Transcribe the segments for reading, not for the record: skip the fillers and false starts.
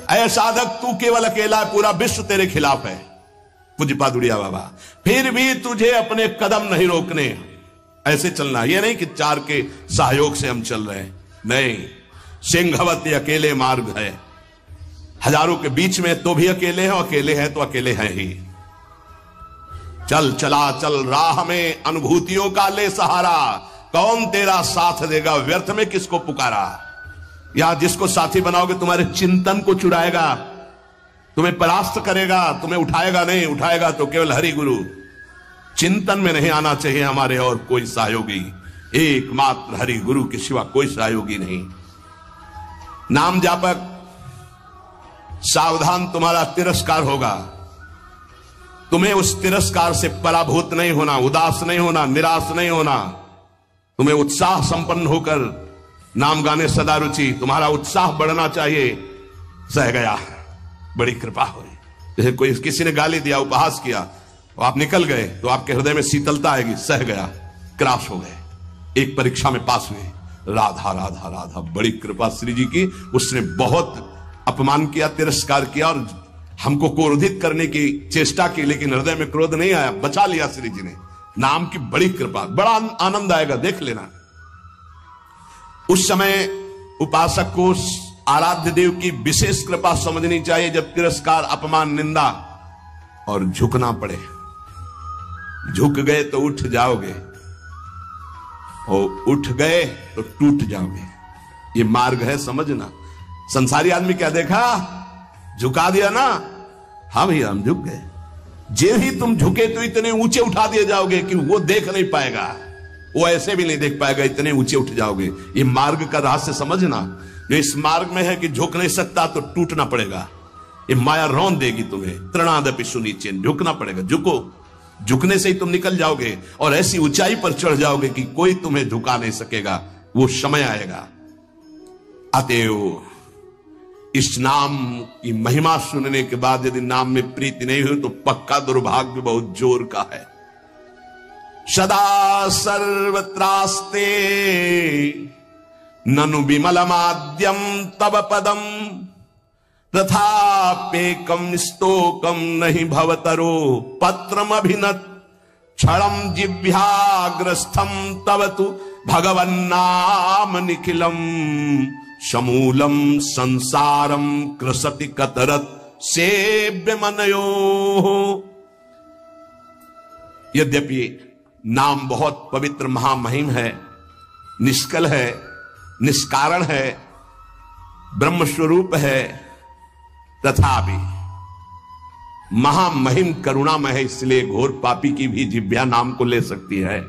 ऐ साधक, तू केवल अकेला है, पूरा विश्व तेरे खिलाफ है। पूज्यपाद उड़िया बाबा, फिर भी तुझे अपने कदम नहीं रोकने, ऐसे चलना। ये नहीं कि चार के सहयोग से हम चल रहे हैं, नहीं। सिंहवती अकेले मार्ग है, हजारों के बीच में तो भी अकेले हैं, अकेले हैं तो अकेले हैं ही। चल चला चल राह में अनुभूतियों का ले सहारा, कौन तेरा साथ देगा, व्यर्थ में किसको पुकारा। या जिसको साथी बनाओगे तुम्हारे चिंतन को चुराएगा, तुम्हें परास्त करेगा, तुम्हें उठाएगा नहीं, उठाएगा तो केवल हरि गुरु। चिंतन में नहीं आना चाहिए हमारे और कोई सहयोगी, एकमात्र हरि गुरु के सिवा कोई सहयोगी नहीं। नाम जापक, सावधान, तुम्हारा तिरस्कार होगा। तुम्हें उस तिरस्कार से पराभूत नहीं होना, उदास नहीं होना, निराश नहीं होना। तुम्हें उत्साह संपन्न होकर नाम गाने सदा रुचि, तुम्हारा उत्साह बढ़ना चाहिए। सह गया, बड़ी कृपा हुई। जैसे कोई किसी ने गाली दिया, उपहास किया, और आप निकल गए तो आपके हृदय में शीतलता आएगी। सह गया, क्रॉस हो गए, एक परीक्षा में पास हुए। राधा राधा राधा, बड़ी कृपा श्री जी की। उसने बहुत अपमान किया, तिरस्कार किया और हमको क्रोधित करने की चेष्टा की, लेकिन हृदय में क्रोध नहीं आया, बचा लिया श्री जी ने। नाम की बड़ी कृपा, बड़ा आनंद आएगा, देख लेना। उस समय उपासक को आराध्य देव की विशेष कृपा समझनी चाहिए, जब तिरस्कार, अपमान, निंदा और झुकना पड़े। झुक गए तो उठ जाओगे, और उठ गए तो टूट जाओगे। ये मार्ग है, समझना। संसारी आदमी क्या देखा, झुका दिया ना, हाँ भैया हम झुक गए। जे ही तुम झुके तो इतने ऊंचे उठा दिए जाओगे कि वो देख नहीं पाएगा, वो ऐसे भी नहीं देख पाएगा, इतने ऊंचे उठ जाओगे। ये मार्ग का रहस्य समझना। जो इस मार्ग में है कि झुक नहीं सकता तो टूटना पड़ेगा, ये माया रौंद देगी तुम्हें। तृणादपि सुनिचेन, झुकना पड़ेगा। झुको, झुकने से ही तुम निकल जाओगे और ऐसी ऊंचाई पर चढ़ जाओगे कि कोई तुम्हें झुका नहीं सकेगा। वो समय आएगा। अतएव इस नाम की महिमा सुनने के बाद यदि नाम में प्रीति नहीं हुई तो पक्का दुर्भाग्य बहुत जोर का है। सदा सर्वत्रास्ते ननु विमलमाद्यम तव पदम, तथापेकम स्तोकम नहीं भवतरो पत्रम अभिनत, क्षणम जिह्वाग्रस्थम तव तु भगवन्नाम निखिलम, समूलम संसारम कृसति कतरत सेव्य मनयो। यद्यपि नाम बहुत पवित्र महामहिम है, निष्कल है, निष्कारण है, ब्रह्म स्वरूप है, तथापि महामहिम करुणामय है, इसलिए घोर पापी की भी जिह्वा नाम को ले सकती है।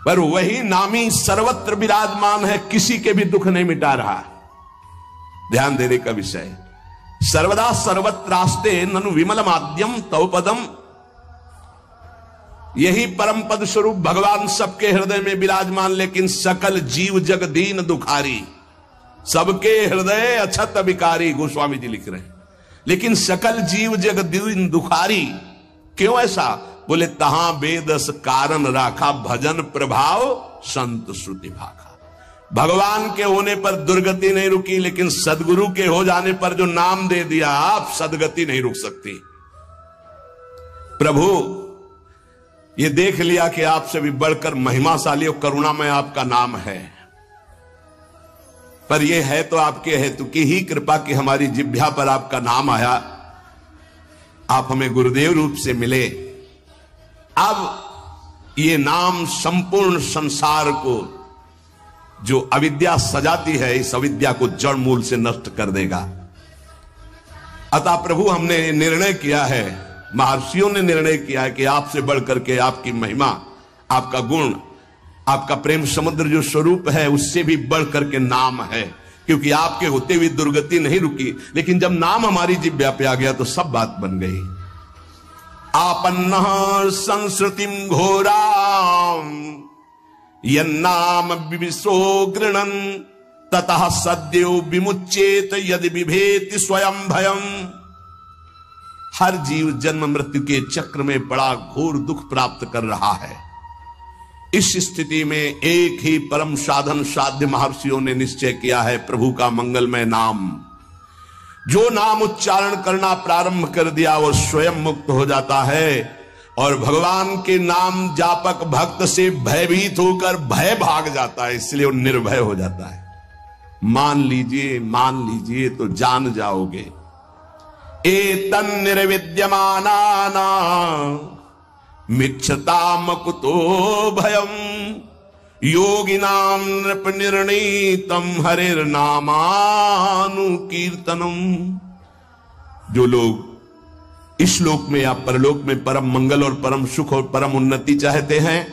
पर वही नामी सर्वत्र विराजमान है, किसी के भी दुख नहीं मिटा रहा। ध्यान देने का विषय, सर्वदा सर्वत्रास्ते ननु विमलमाद्यम तव पदम। यही परम पद स्वरूप भगवान सबके हृदय में विराजमान, लेकिन सकल जीव जग दीन दुखारी, सबके हृदय अछत विकारी, गोस्वामी जी लिख रहे हैं। लेकिन सकल जीव जग दीन दुखारी, क्यों ऐसा? बोले तहां वेदस कारण राखा, भजन प्रभाव संत श्रुति भाखा। भगवान के होने पर दुर्गति नहीं रुकी, लेकिन सदगुरु के हो जाने पर जो नाम दे दिया आप, सदगति नहीं रुक सकती। प्रभु ये देख लिया कि आपसे भी बढ़कर महिमाशाली और करुणामय आपका नाम है, पर यह है तो आपके हेतु की ही कृपा की हमारी जिह्वा पर आपका नाम आया, आप हमें गुरुदेव रूप से मिले। अब ये नाम संपूर्ण संसार को जो अविद्या सजाती है, इस अविद्या को जड़ मूल से नष्ट कर देगा। अतः प्रभु हमने निर्णय किया है, महर्षियों ने निर्णय किया है कि आपसे बढ़कर के आपकी महिमा, आपका गुण, आपका प्रेम समुद्र जो स्वरूप है, उससे भी बढ़कर के नाम है। क्योंकि आपके होते हुए दुर्गति नहीं रुकी, लेकिन जब नाम हमारी जिह्वा पे आ गया तो सब बात बन गई। आपन्नः संस्कृतिम घोराम यन्नाम विविशो गृणन, ततः सद्यो विमुच्येत यदि बिभेति स्वयं भयम। हर जीव जन्म मृत्यु के चक्र में बड़ा घोर दुख प्राप्त कर रहा है। इस स्थिति में एक ही परम साधन साध्य महर्षियों ने निश्चय किया है, प्रभु का मंगलमय नाम। जो नाम उच्चारण करना प्रारंभ कर दिया वो स्वयं मुक्त हो जाता है और भगवान के नाम जापक भक्त से भयभीत होकर भय भाग जाता है, इसलिए वो निर्भय हो जाता है। मान लीजिए तो जान जाओगे। एतन् निर्विद्यमानाना मिच्छताम कुतो भयम योगिनाम नृपनिर्णीतम हरिर्नामानुकीर्तनम। जो लोग इस लोक में या परलोक में परम मंगल और परम सुख और परम उन्नति चाहते हैं,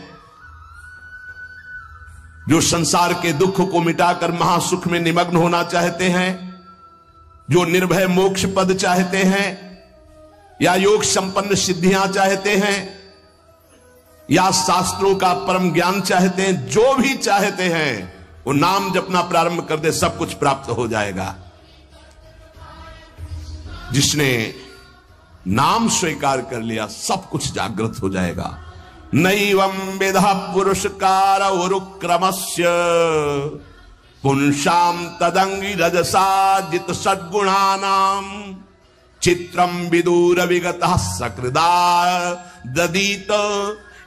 जो संसार के दुख को मिटाकर महासुख में निमग्न होना चाहते हैं, जो निर्भय मोक्ष पद चाहते हैं या योग संपन्न सिद्धियां चाहते हैं या शास्त्रों का परम ज्ञान चाहते हैं, जो भी चाहते हैं वो नाम जपना प्रारंभ कर दे, सब कुछ प्राप्त हो जाएगा। जिसने नाम स्वीकार कर लिया सब कुछ जागृत हो जाएगा। नैवं विधा पुरुषकार उरुक्रमस्य पुंसाम तदंगी रजसा जित सद्गुणानाम चित्रम विदूर विगतः सकृदा ददीत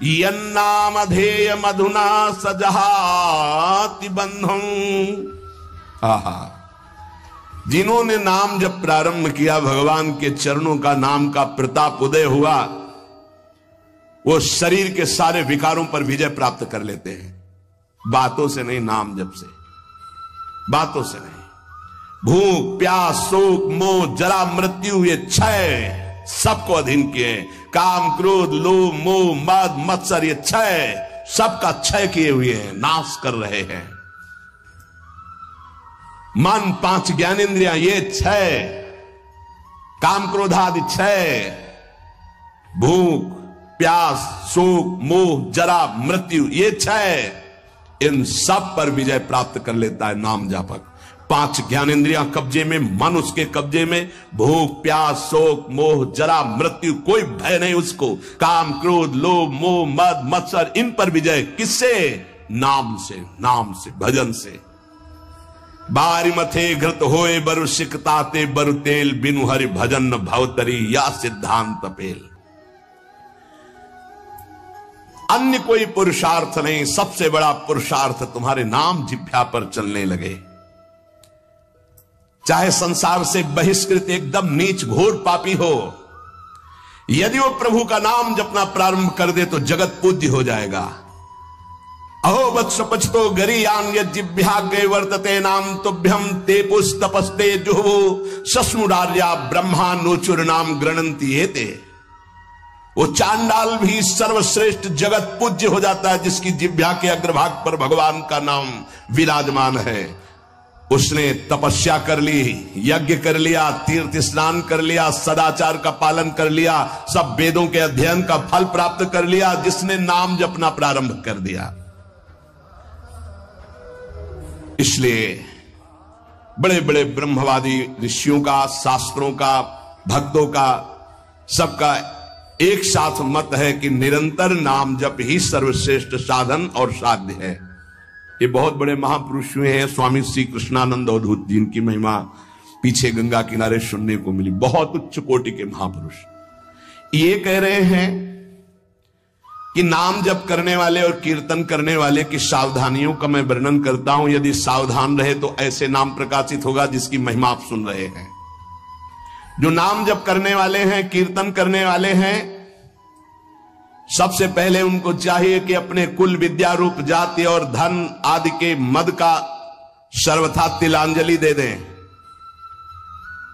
यन्नामधेय मधुना सजहाति बंधम। आहा, जिन्होंने नाम जब प्रारंभ किया, भगवान के चरणों का नाम का प्रताप उदय हुआ, वो शरीर के सारे विकारों पर विजय प्राप्त कर लेते हैं। बातों से नहीं, नाम जप से, बातों से नहीं। भूख प्यास शोक मोह जरा मृत्यु ये क्षय सबको अधीन किए। काम क्रोध लोभ मोह मद मत्सर ये क्षय सबका क्षय किए हुए हैं, नाश कर रहे हैं। मन पांच ज्ञानेंद्रियां ये क्षय, काम क्रोधादि क्षय, भूख प्यास शोक मोह जरा मृत्यु ये क्षय, इन सब पर विजय प्राप्त कर लेता है नाम जापक। पांच ज्ञानेंद्रियां कब्जे में, मन उसके कब्जे में, भूख प्यास शोक मोह जरा मृत्यु कोई भय नहीं उसको। काम क्रोध लोभ मोह मद मत्सर इन पर विजय किससे? नाम से, नाम से, भजन से। बारी मथे घृत होए बरु सिकताते बरु तेल बिनु हरि भजन भवतरी या सिद्धांत पेल। अन्य कोई पुरुषार्थ नहीं, सबसे बड़ा पुरुषार्थ तुम्हारे नाम जिह्वा पर चलने लगे। चाहे संसार से बहिष्कृत एकदम नीच घोर पापी हो, यदि वो प्रभु का नाम जपना प्रारंभ कर दे तो जगत पूज्य हो जाएगा। अहो वत्स पचतो गरीयान यज्जिभ्याग्रे वर्तते नाम तुभ्यम ते पुस्तपस्ते जुहु सस्मुरार्या ब्रह्मा नोचुर नाम गृणंती हेते। वो चांडाल भी सर्वश्रेष्ठ जगत पूज्य हो जाता है जिसकी जिह्वा के अग्रभाग पर भगवान का नाम विराजमान है। उसने तपस्या कर ली, यज्ञ कर लिया, तीर्थ स्नान कर लिया, सदाचार का पालन कर लिया, सब वेदों के अध्ययन का फल प्राप्त कर लिया, जिसने नाम जपना प्रारंभ कर दिया। इसलिए बड़े बड़े ब्रह्मवादी ऋषियों का, शास्त्रों का, भक्तों का, सबका एक साथ मत है कि निरंतर नाम जप ही सर्वश्रेष्ठ साधन और साध्य है। ये बहुत बड़े महापुरुष हुए हैं, स्वामी श्री कृष्णानंद अवधूत जी, इनकी महिमा पीछे गंगा किनारे सुनने को मिली। बहुत उच्च कोटि के महापुरुष ये कह रहे हैं कि नाम जप करने वाले और कीर्तन करने वाले की सावधानियों का मैं वर्णन करता हूं। यदि सावधान रहे तो ऐसे नाम प्रकाशित होगा जिसकी महिमा आप सुन रहे हैं। जो नाम जप करने वाले हैं, कीर्तन करने वाले हैं, सबसे पहले उनको चाहिए कि अपने कुल विद्या रूप जाति और धन आदि के मद का सर्वथा तिलांजलि दे दें।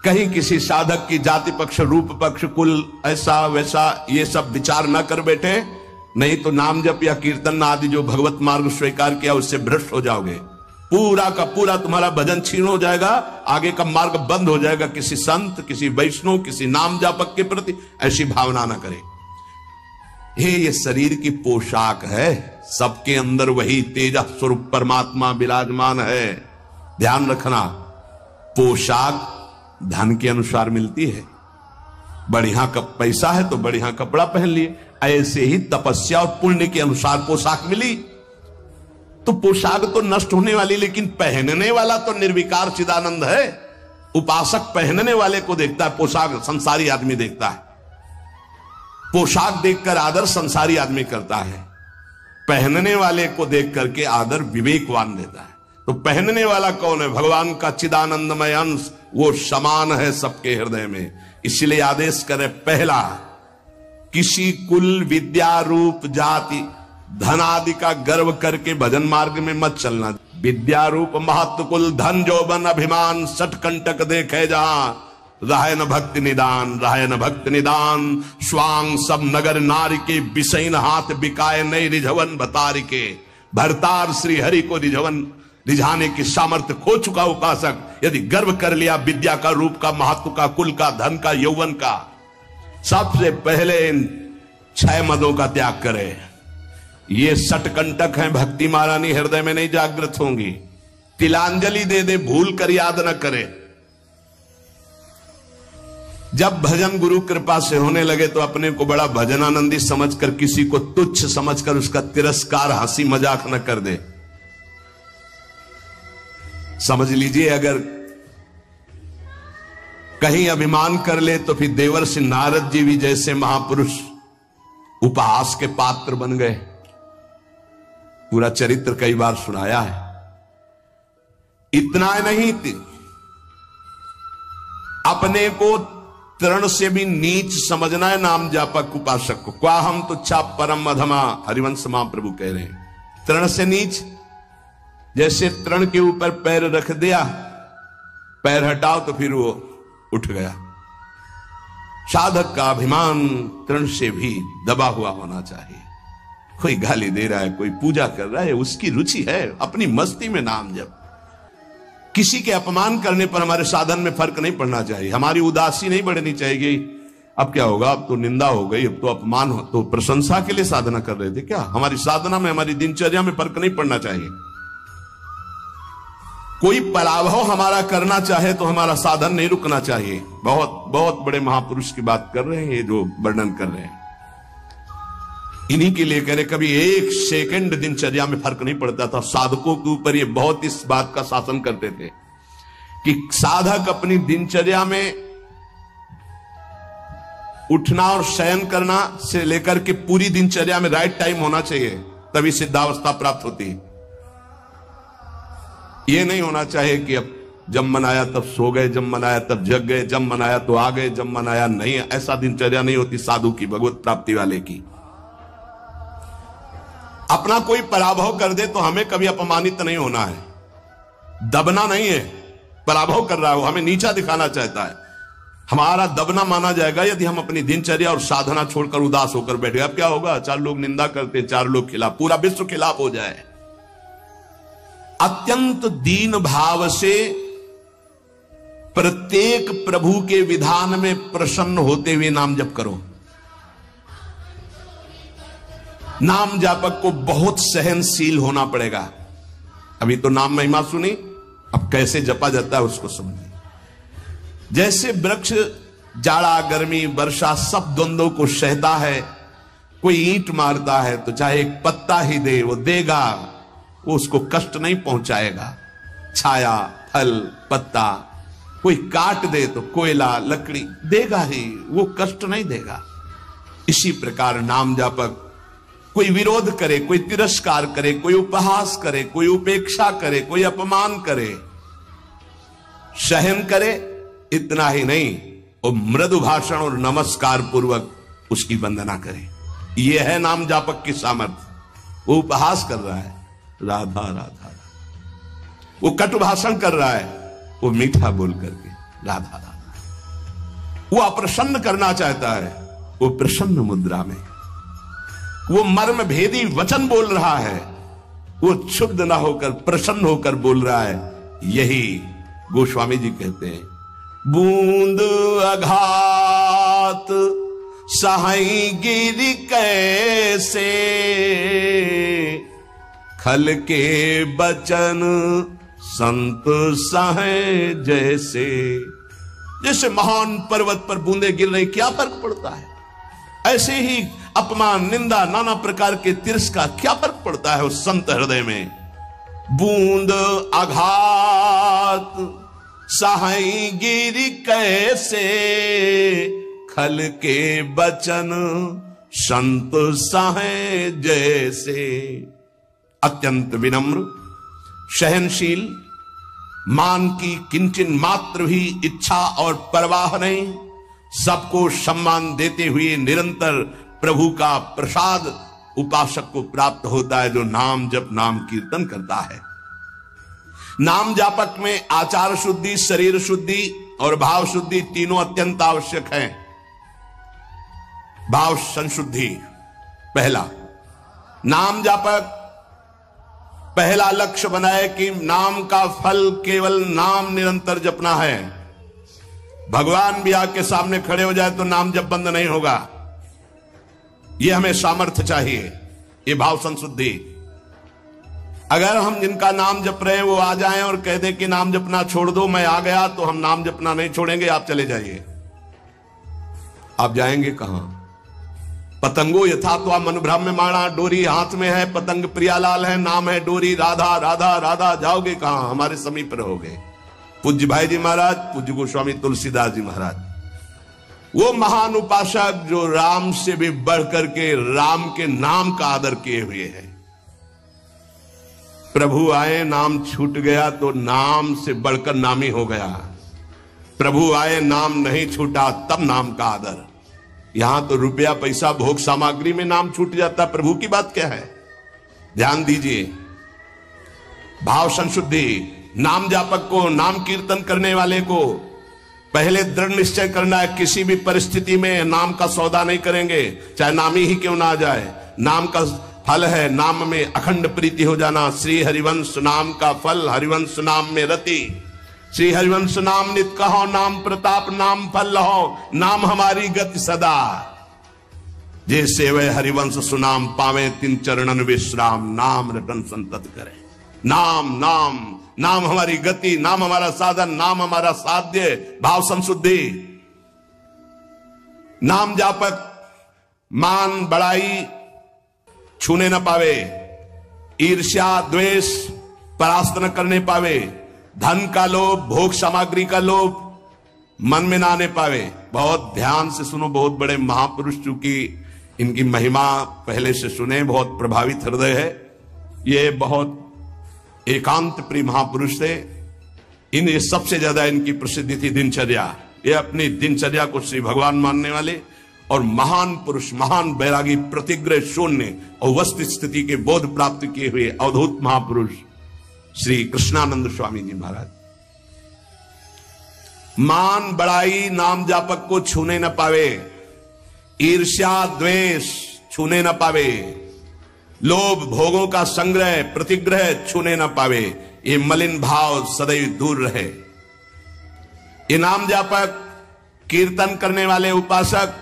कहीं किसी साधक की जाति पक्ष रूप पक्ष कुल ऐसा वैसा ये सब विचार न कर बैठे, नहीं तो नाम जप या कीर्तन आदि जो भगवत मार्ग स्वीकार किया उससे भ्रष्ट हो जाओगे। पूरा का पूरा तुम्हारा भजन छीन हो जाएगा, आगे का मार्ग बंद हो जाएगा। किसी संत, किसी वैष्णव, किसी नाम जापक के प्रति ऐसी भावना न करे। ये शरीर की पोशाक है, सबके अंदर वही तेज स्वरूप परमात्मा विराजमान है। ध्यान रखना, पोशाक धन के अनुसार मिलती है। बढ़िया पैसा है तो बढ़िया कपड़ा पहन लिए, ऐसे ही तपस्या और पुण्य के अनुसार पोशाक मिली। तो पोशाक तो नष्ट होने वाली, लेकिन पहनने वाला तो निर्विकार चिदानंद है। उपासक पहनने वाले को देखता है, पोशाक संसारी आदमी देखता है। पोशाक देखकर आदर संसारी आदमी करता है, पहनने वाले को देख करके आदर विवेकवान देता है। तो पहनने वाला कौन है? भगवान का चिदानंदमय अंश, वो समान है सबके हृदय में। इसलिए आदेश करे, पहला, किसी कुल, विद्या, रूप, जाति, धन आदि का गर्व करके भजन मार्ग में मत चलना। विद्या, रूप, महत्व, कुल, धन, जौबन, अभिमान, सठ कंटक देखे जहां, राय न भक्ति निदान, राय न भक्ति निदान। स्वांग सब नगर नारी के, बिसैन हाथ बिकाए नहीं रिझवन भतारी के। भरतार श्री हरि को रिझाने की सामर्थ्य खो चुका उपासक यदि गर्व कर लिया विद्या का, रूप का, महत्व का, कुल का, धन का, यौवन का, सबसे पहले इन 6 मदों का त्याग करे। ये सटकंटक हैं, भक्ति महारानी हृदय में नहीं जागृत होंगी। तिलांजलि दे दे, भूल कर याद न करे। जब भजन गुरु कृपा से होने लगे तो अपने को बड़ा भजनानंदी समझकर, किसी को तुच्छ समझकर उसका तिरस्कार, हंसी मजाक न कर दे। समझ लीजिए, अगर कहीं अभिमान कर ले तो फिर देवर्षि नारद जी भी जैसे महापुरुष उपहास के पात्र बन गए। पूरा चरित्र कई बार सुनाया है। इतना नहीं, अपने को तृण से भी नीच समझना है नाम जापक उपासक को। क्वा हम तुच्छा परम अधमा, हरिवंश महाप्रभु कह रहे हैं। तृण से नीच, जैसे तृण के ऊपर पैर रख दिया, पैर हटाओ तो फिर वो उठ गया। साधक का अभिमान तृण से भी दबा हुआ होना चाहिए। कोई गाली दे रहा है, कोई पूजा कर रहा है, उसकी रुचि है, अपनी मस्ती में नाम जप। किसी के अपमान करने पर हमारे साधन में फर्क नहीं पड़ना चाहिए, हमारी उदासी नहीं बढ़नी चाहिए। अब क्या होगा, अब तो निंदा हो गई, अब तो अपमान हो, तो प्रशंसा के लिए साधना कर रहे थे क्या? हमारी साधना में, हमारी दिनचर्या में फर्क नहीं पड़ना चाहिए। कोई पराभव हमारा करना चाहे तो हमारा साधन नहीं रुकना चाहिए। बहुत बहुत बड़े महापुरुष की बात कर रहे हैं ये जो वर्णन कर रहे हैं, इन्हीं के लिए कह रहे। कभी 1 सेकंड दिनचर्या में फर्क नहीं पड़ता था। साधकों के ऊपर ये बहुत इस बात का शासन करते थे कि साधक अपनी दिनचर्या में उठना और शयन करना से लेकर के पूरी दिनचर्या में राइट टाइम होना चाहिए, तभी सिद्धावस्था प्राप्त होती है। ये नहीं होना चाहिए कि अब जब मन आया तब सो गए, जब मन आया तब जग गए, जब मन आया तो आ गए, जब मन आया नहीं। ऐसा दिनचर्या नहीं होती साधु की, भगवत प्राप्ति वाले की। अपना कोई पराभव कर दे तो हमें कभी अपमानित नहीं होना है, दबना नहीं है। पराभव कर रहा है वो, हमें नीचा दिखाना चाहता है, हमारा दबना माना जाएगा यदि हम अपनी दिनचर्या और साधना छोड़कर उदास होकर बैठे। अब क्या होगा, 4 लोग निंदा करते, 4 लोग खिलाफ, पूरा विश्व खिलाफ हो जाए। अत्यंत दीन भाव से प्रत्येक प्रभु के विधान में प्रसन्न होते हुए नाम जप करो। नाम जापक को बहुत सहनशील होना पड़ेगा। अभी तो नाम महिमा सुनी, अब कैसे जपा जाता है उसको समझिए। जैसे वृक्ष जाड़ा, गर्मी, वर्षा सब द्वंद्वों को सहता है। कोई ईंट मारता है तो चाहे एक पत्ता ही दे, वो देगा, वो उसको कष्ट नहीं पहुंचाएगा। छाया, फल, पत्ता, कोई काट दे तो कोयला, लकड़ी देगा ही, वो कष्ट नहीं देगा। इसी प्रकार नाम जापक कोई विरोध करे, कोई तिरस्कार करे, कोई उपहास करे, कोई उपेक्षा करे, कोई अपमान करे, सहन करे, इतना ही नहीं, वो मृदु भाषण और नमस्कार पूर्वक उसकी वंदना करे। यह है नाम जापक की सामर्थ्य। वो उपहास कर रहा है, राधा राधा, वो कटु भाषण कर रहा है, वो मीठा बोल करके राधा राधा। वो अप्रसन्न करना चाहता है, वो प्रसन्न मुद्रा में। वो मर्म भेदी वचन बोल रहा है, वो क्षुब्ध ना होकर प्रसन्न होकर बोल रहा है। यही गोस्वामी जी कहते हैं, बूंद अघात सहाई गिरि कैसे, खल के बचन संत सहे जैसे। जैसे महान पर्वत पर बूंदे गिर रही, क्या फर्क पड़ता है? ऐसे ही अपमान, निंदा, नाना प्रकार के तिरस्कार, क्या फर्क पड़ता है उस संत हृदय में। बूंद आघात सहाई गिरी कैसे, खल के बचन संत सहे जैसे। अत्यंत विनम्र, सहनशील, मान की किंचन मात्र भी इच्छा और परवाह नहीं, सबको सम्मान देते हुए निरंतर प्रभु का प्रसाद उपासक को प्राप्त होता है, जो नाम जप नाम कीर्तन करता है। नाम जापक में आचार शुद्धि, शरीर शुद्धि और भाव शुद्धि तीनों अत्यंत आवश्यक हैं। भाव संशुद्धि पहला, नाम जापक पहला लक्ष्य बनाए कि नाम का फल केवल नाम निरंतर जपना है। भगवान भी आके सामने खड़े हो जाए तो नाम जप बंद नहीं होगा। यह हमें सामर्थ्य चाहिए, ये भाव संशुद्धि। अगर हम जिनका नाम जप रहे हैं वो आ जाएं और कह दें कि नाम जपना छोड़ दो, मैं आ गया, तो हम नाम जपना नहीं छोड़ेंगे, आप चले जाइए। आप जाएंगे कहां? पतंगो यथा तो मनुभ्रम में माणा, डोरी हाथ में है, पतंग प्रियालाल है, नाम है डोरी, राधा राधा राधा, जाओगे कहां? हमारे समीप रहोगे। पूज्य भाई जी महाराज, पूज्य गोस्वामी तुलसीदास जी महाराज, वो महान उपासक जो राम से भी बढ़कर के राम के नाम का आदर किए हुए हैं। प्रभु आए, नाम छूट गया तो नाम से बढ़कर नामी हो गया। प्रभु आए, नाम नहीं छूटा, तब नाम का आदर। यहां तो रुपया पैसा भोग सामग्री में नाम छूट जाता, प्रभु की बात क्या है? ध्यान दीजिए। भाव संशुद्धि, नाम जापक को, नाम कीर्तन करने वाले को पहले दृढ़ निश्चय करना है, किसी भी परिस्थिति में नाम का सौदा नहीं करेंगे, चाहे नामी ही क्यों ना आ जाए। नाम का फल है नाम में अखंड प्रीति हो जाना। श्री हरिवंश नाम का फल, हरिवंश नाम में रति। श्री हरिवंश नाम नित कहो, नाम प्रताप नाम फल लहो, नाम हमारी गति सदा। जैसे वह हरिवंश सुनाम पावे, तिन चरणन विश्राम, नाम रटन संतत करे। नाम नाम नाम हमारी गति, नाम हमारा साधन, नाम हमारा साध्य। भाव संशुद्धि, नाम जापक मान बड़ाई छूने न पावे, ईर्ष्या द्वेष परास्त न करने पावे, धन का लोभ, भोग सामग्री का लोभ मन में ना आने पावे। बहुत ध्यान से सुनो, बहुत बड़े महापुरुष, चूंकि इनकी महिमा पहले से सुने, बहुत प्रभावित हृदय है। ये बहुत एकांत प्रिय महापुरुष थे। इन सबसे ज्यादा इनकी प्रसिद्धि थी दिनचर्या। ये अपनी दिनचर्या को श्री भगवान मानने वाले और महान पुरुष, महान बैरागी, प्रतिग्रह शून्य और वस्तु स्थिति के बोध प्राप्त किए हुए अवधूत महापुरुष श्री कृष्णानंद स्वामी जी महाराज। मान बड़ाई नाम जापक को छूने न पावे, ईर्ष्या द्वेष छूने न पावे, लोभ भोगों का संग्रह प्रतिग्रह छूने न पावे। ये मलिन भाव सदैव दूर रहे। ये नाम जापक कीर्तन करने वाले उपासक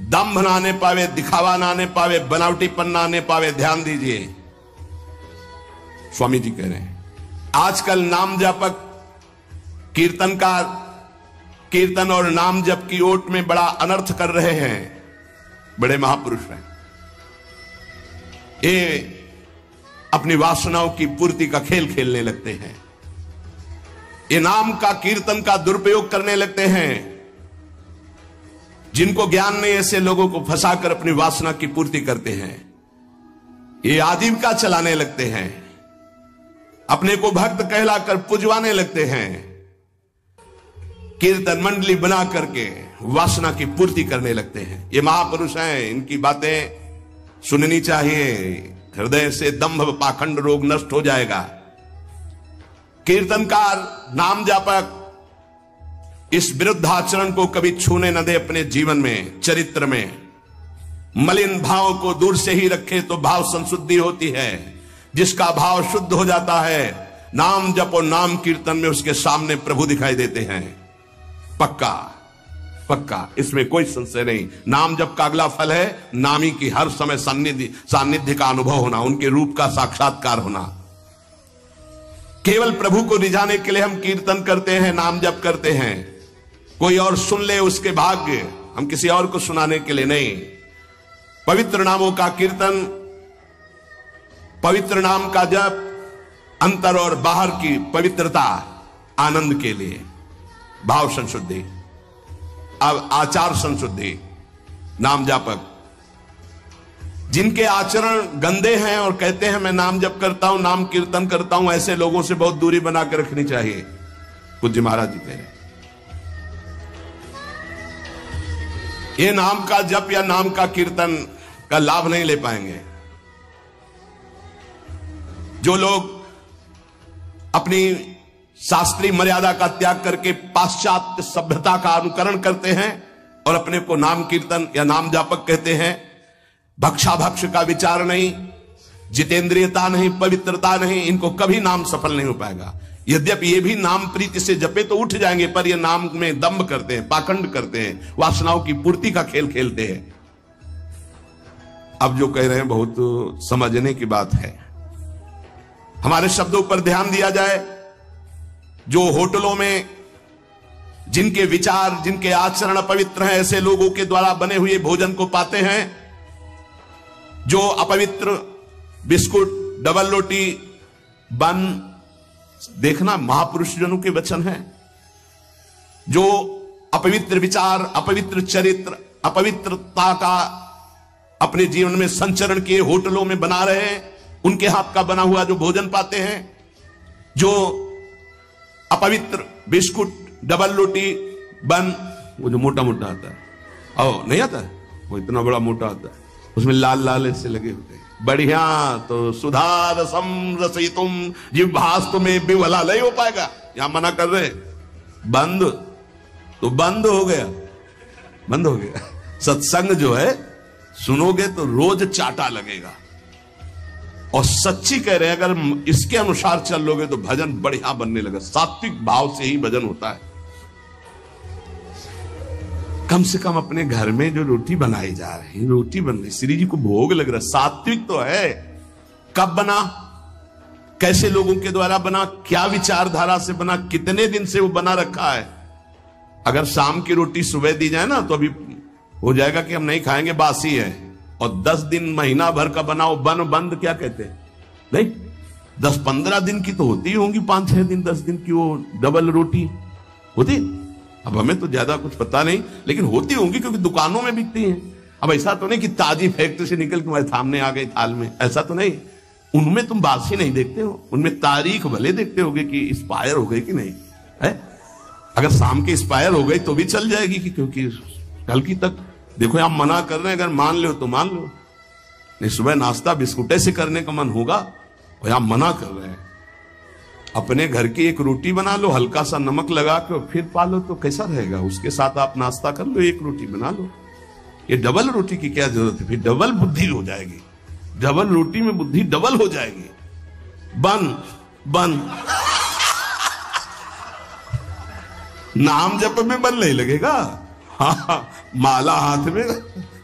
दंभ ना आने पावे, दिखावा ना आने पावे, बनावटीपन ना आने पावे। ध्यान दीजिए, स्वामी जी कह रहे हैं आजकल नाम जापक कीर्तन और नाम जप की ओट में बड़ा अनर्थ कर रहे हैं। बड़े महापुरुष हैं, ये अपनी वासनाओं की पूर्ति का खेल खेलने लगते हैं। ये नाम का कीर्तन का दुरुपयोग करने लगते हैं। जिनको ज्ञान नहीं, ऐसे लोगों को फंसाकर अपनी वासना की पूर्ति करते हैं। ये आजीविका चलाने लगते हैं, अपने को भक्त कहलाकर पुजवाने लगते हैं, कीर्तन मंडली बना करके वासना की पूर्ति करने लगते हैं। ये महापुरुष हैं, इनकी बातें सुननी चाहिए। हृदय से दंभ पाखंड रोग नष्ट हो जाएगा। कीर्तनकार नाम जापक इस विरुद्ध आचरण को कभी छूने न दे अपने जीवन में, चरित्र में। मलिन भाव को दूर से ही रखे तो भाव संशुद्धि होती है। जिसका भाव शुद्ध हो जाता है, नाम जप और नाम कीर्तन में उसके सामने प्रभु दिखाई देते हैं। पक्का पक्का, इसमें कोई संशय नहीं। नाम जप का अगला फल है नामी की हर समय सानिध्य का अनुभव होना, उनके रूप का साक्षात्कार होना। केवल प्रभु को रिझाने के लिए हम कीर्तन करते हैं, नाम जप करते हैं, कोई और सुन ले उसके भाग्य, हम किसी और को सुनाने के लिए नहीं। पवित्र नामों का कीर्तन, पवित्र नाम का जप, अंतर और बाहर की पवित्रता, आनंद के लिए भाव संशुद्धि, अब आचार संशुद्धि। नाम जापक जिनके आचरण गंदे हैं और कहते हैं मैं नाम जप करता हूं, नाम कीर्तन करता हूं, ऐसे लोगों से बहुत दूरी बना के रखनी चाहिए। पूज्य महाराज जी कह रहे ये नाम का जप या नाम का कीर्तन का लाभ नहीं ले पाएंगे। जो लोग अपनी शास्त्रीय मर्यादा का त्याग करके पाश्चात्य सभ्यता का अनुकरण करते हैं और अपने को नाम कीर्तन या नाम जापक कहते हैं, भक्षाभक्ष का विचार नहीं, जितेंद्रियता नहीं, पवित्रता नहीं, इनको कभी नाम सफल नहीं हो पाएगा। यद्यपि ये भी नाम प्रीति से जपे तो उठ जाएंगे, पर ये नाम में दंभ करते हैं, पाखंड करते हैं, वासनाओं की पूर्ति का खेल खेलते हैं। अब जो कह रहे हैं बहुत समझने की बात है। हमारे शब्दों पर ध्यान दिया जाए। जो होटलों में जिनके विचार, जिनके आचरण अपवित्र हैं, ऐसे लोगों के द्वारा बने हुए भोजन को पाते हैं। जो अपवित्र बिस्कुट, डबल रोटी, बन, देखना महापुरुष जनों के वचन हैं। जो अपवित्र विचार, अपवित्र चरित्र, अपवित्रता का अपने जीवन में संचरण किए होटलों में बना रहे हैं, उनके हाथ का बना हुआ जो भोजन पाते हैं। जो अपवित्र बिस्कुट, डबल रोटी, बन, वो जो मोटा मोटा आता है, ओ नहीं आता है, वो इतना बड़ा मोटा आता है, उसमें लाल लाल ऐसे लगे होते हैं, बढ़िया तो सुधा रसम रसयितुम जिह्वास्तु में विवला नहीं हो पाएगा। यहां मना कर रहे, बंद तो बंद हो गया, बंद हो गया। सत्संग जो है सुनोगे तो रोज चाटा लगेगा। और सच्ची कह रहे हैं, अगर इसके अनुसार चल लोगे तो भजन बढ़िया बनने लगा। सात्विक भाव से ही भजन होता है। कम से कम अपने घर में जो रोटी बनाई जा रही, रोटी बन रही, श्री जी को भोग लग रहा, सात्विक तो है। कब बना, कैसे लोगों के द्वारा बना, क्या विचारधारा से बना, कितने दिन से वो बना रखा है। अगर शाम की रोटी सुबह दी जाए ना तो अभी हो जाएगा कि हम नहीं खाएंगे, बासी है। और 10 दिन, महीना भर का बनाओ, बन बंद क्या कहते हैं, नहीं 10-15 दिन की तो होती होंगी, 5-6 दिन 10 दिन की वो डबल रोटी होती। अब हमें तो ज्यादा कुछ पता नहीं, लेकिन होती होंगी क्योंकि दुकानों में बिकती हैं। अब ऐसा तो नहीं कि ताजी फैक्ट्री से निकल के हमारे सामने आ गई थाल में, ऐसा तो नहीं। उनमें तुम बासी नहीं देखते हो, उनमें तारीख भले देखते होगे कि एक्सपायर हो गई कि नहीं है। अगर शाम की एक्सपायर हो गई तो भी चल जाएगी कि क्योंकि कल की तक देखो आप मना कर रहे हैं, अगर मान लो तो मान लो, नहीं सुबह नाश्ता बिस्कुटे से करने का मन होगा और आप मना कर रहे हैं। अपने घर की एक रोटी बना लो, हल्का सा नमक लगा के फिर पालो तो कैसा रहेगा। उसके साथ आप नाश्ता कर लो, एक रोटी बना लो। ये डबल रोटी की क्या जरूरत है, फिर डबल बुद्धि हो जाएगी, डबल रोटी में बुद्धि डबल हो जाएगी। बन बन नाम जप में बन नहीं लगेगा। हाँ, माला हाथ में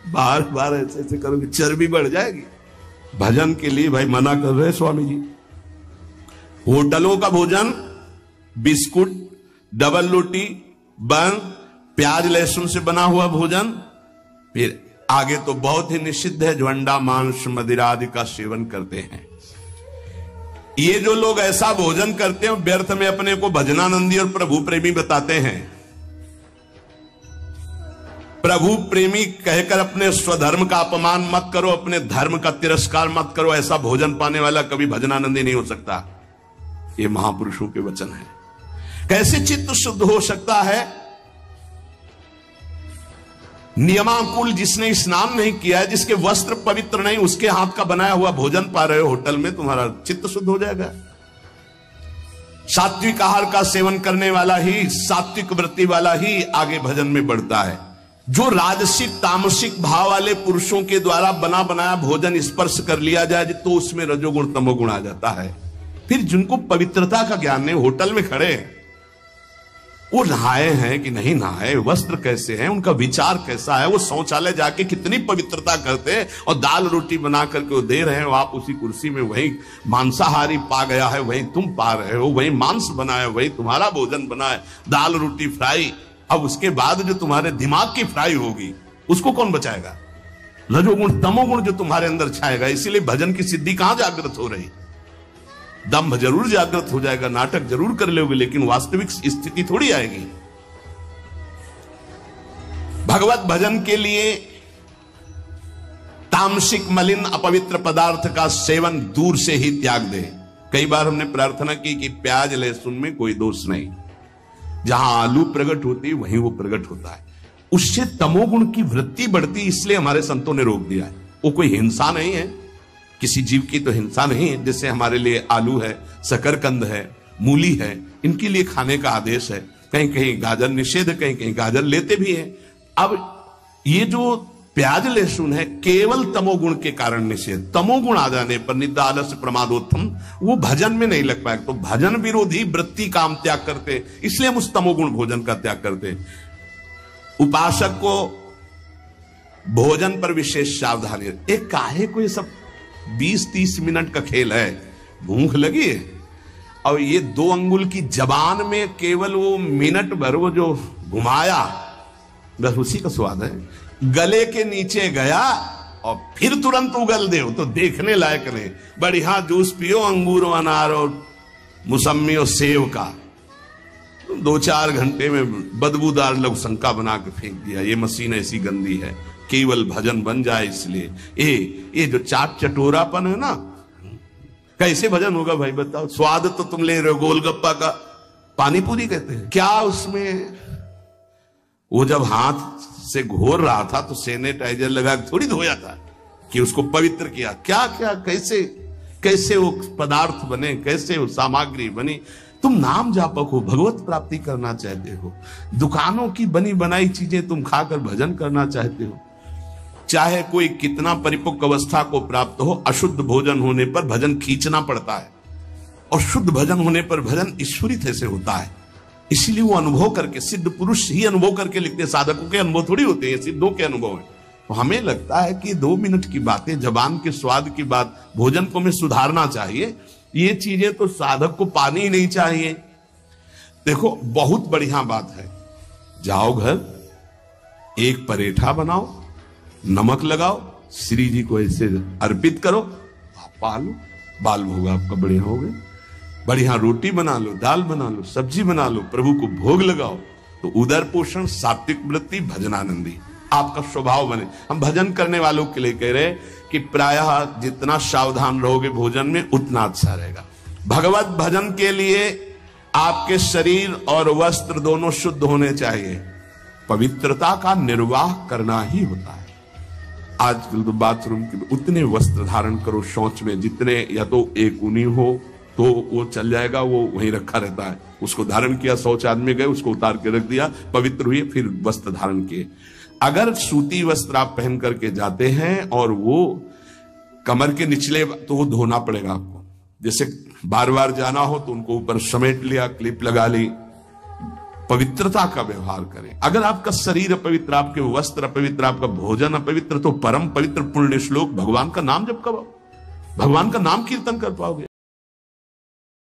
बार बार ऐसे ऐसे करोगे, चर्बी बढ़ जाएगी। भजन के लिए भाई मना कर रहे स्वामी जी। होटलों का भोजन, बिस्कुट, डबल रोटी, बन, प्याज लहसुन से बना हुआ भोजन, फिर आगे तो बहुत ही निषिद्ध है जो अंडा मांस मदिरा आदि का सेवन करते हैं। ये जो लोग ऐसा भोजन करते हैं व्यर्थ में अपने को भजनानंदी और प्रभु प्रेमी बताते हैं। प्रभु प्रेमी कहकर अपने स्वधर्म का अपमान मत करो, अपने धर्म का तिरस्कार मत करो। ऐसा भोजन पाने वाला कभी भजनानंदी नहीं हो सकता। ये महापुरुषों के वचन है। कैसे चित्त शुद्ध हो सकता है? नियमानुकूल जिसने स्नान नहीं किया है, जिसके वस्त्र पवित्र नहीं, उसके हाथ का बनाया हुआ भोजन पा रहे हो होटल में, तुम्हारा चित्त शुद्ध हो जाएगा। सात्विक आहार का सेवन करने वाला ही, सात्विक वृत्ति वाला ही आगे भजन में बढ़ता है। जो राजसिक तामसिक भाव वाले पुरुषों के द्वारा बना बनाया भोजन स्पर्श कर लिया जाए तो उसमें रजोगुण तमोगुण आ जाता है। फिर जिनको पवित्रता का ज्ञान नहीं, होटल में खड़े हैं, वो नहाए हैं कि नहीं नहाए, वस्त्र कैसे हैं, उनका विचार कैसा है, वो शौचालय जाके कितनी पवित्रता करते हैं और दाल रोटी बना करके वो दे रहे हो। आप उसी कुर्सी में वही मांसाहारी पा गया है, वही तुम पा रहे हो, वही मांस बना है, वही तुम्हारा भोजन बना है, दाल रोटी फ्राई। अब उसके बाद जो तुम्हारे दिमाग की फ्राई होगी उसको कौन बचाएगा? रजोगुण तमोगुण जो तुम्हारे अंदर छाएगा, इसीलिए भजन की सिद्धि कहां जागृत हो रही। दंभ जरूर जागृत हो जाएगा, नाटक जरूर कर लोगे, लेकिन वास्तविक स्थिति थोड़ी आएगी। भगवत भजन के लिए तामसिक मलिन अपवित्र पदार्थ का सेवन दूर से ही त्याग दे। कई बार हमने प्रार्थना की कि प्याज लहसुन में कोई दोष नहीं, जहां आलू प्रकट होती है वहीं वो प्रकट होता है, उससे तमोगुण की वृत्ति बढ़ती, इसलिए हमारे संतों ने रोक दिया है। वो कोई हिंसा नहीं है, किसी जीव की तो हिंसा नहीं है। जैसे हमारे लिए आलू है, शकरकंद है, मूली है, इनके लिए खाने का आदेश है। कहीं कहीं गाजर निषेध, कहीं कहीं गाजर लेते भी है। अब ये जो प्याज लहसुन है केवल तमोगुण के कारण निषेध। तमोगुण आ जाने पर निद्रा आलस्य प्रमादोत्थम वो भजन में नहीं लग पाएगा। तो भजन विरोधी वृत्ति का हम त्याग करते, इसलिए हम उस तमोगुण भोजन का त्याग करते। उपासक को भोजन पर विशेष सावधानी। एक काहे को ये सब 20-30 मिनट का खेल है, भूख लगी है और ये 2 अंगुल की जबान में केवल वो मिनट भर वो जो घुमाया, बस उसी का स्वाद है। गले के नीचे गया और फिर तुरंत उगल दे, तो देखने लायक नहीं। बढ़िया जूस पियो, अंगूर अनार और मौसमी और सेव का, 2-4 घंटे में बदबूदार लवशंका बना के फेंक दिया। ये मशीन ऐसी गंदी है, केवल भजन बन जाए इसलिए। ये जो चाट चटोरापन है ना, कैसे भजन होगा भाई बताओ। स्वाद तो तुम ले रहे हो गोलगप्पा का, पानी पूरी कहते हैं क्या उसमें। वो जब हाथ से घोर रहा था तो सैनिटाइजर लगा के थोड़ी धोया था कि उसको पवित्र किया। क्या क्या कैसे कैसे वो पदार्थ बने, कैसे वो सामग्री बनी। तुम नाम जापक हो, भगवत प्राप्ति करना चाहते हो, दुकानों की बनी बनाई चीजें तुम खाकर भजन करना चाहते हो। चाहे कोई कितना परिपक्व अवस्था को प्राप्त हो, अशुद्ध भोजन होने पर भजन खींचना पड़ता है, और शुद्ध भजन होने पर भजन ईश्वरित से होता है। इसीलिए वो अनुभव करके, सिद्ध पुरुष ही अनुभव करके लिखते, साधकों के अनुभव थोड़ी होते हैं, सिद्धों के अनुभव है। तो हमें लगता है कि 2 मिनट की बातें, जबान के स्वाद की बात, भोजन को हमें सुधारना चाहिए। ये चीजें तो साधक को पानी ही नहीं चाहिए। देखो बहुत बढ़िया बात है, जाओ घर, एक परेठा बनाओ, नमक लगाओ, श्री जी को ऐसे अर्पित करो, आप पालो, बाल भोग आपका बढ़िया हो गया। बढ़िया रोटी बना लो, दाल बना लो, सब्जी बना लो, प्रभु को भोग लगाओ, तो उदर पोषण, सात्विक वृत्ति, भजनानंदी आपका स्वभाव बने। हम भजन करने वालों के लिए कह रहे कि प्रायः जितना सावधान रहोगे भोजन में उतना अच्छा रहेगा। भगवत भजन के लिए आपके शरीर और वस्त्र दोनों शुद्ध होने चाहिए। पवित्रता का निर्वाह करना ही होता है। आजकल तो बाथरूम के उतने वस्त्र धारण करो शौच में, जितने, या तो एक ऊनी हो तो वो चल जाएगा, वो वहीं रखा रहता है, उसको धारण किया, शौच आदमी गए, उसको उतार के रख दिया, पवित्र हुए, फिर वस्त्र धारण किए। अगर सूती वस्त्र आप पहन करके जाते हैं और वो कमर के निचले, तो वो धोना पड़ेगा आपको। जैसे बार बार जाना हो तो उनको ऊपर समेट लिया, क्लिप लगा ली। पवित्रता का व्यवहार करें। अगर आपका शरीर अपवित्र, आपके वस्त्र अपवित्र, आपका भोजन अपवित्र, तो परम पवित्र पुण्य श्लोक भगवान का नाम जप करो, भगवान का नाम कीर्तन कर पाओगे।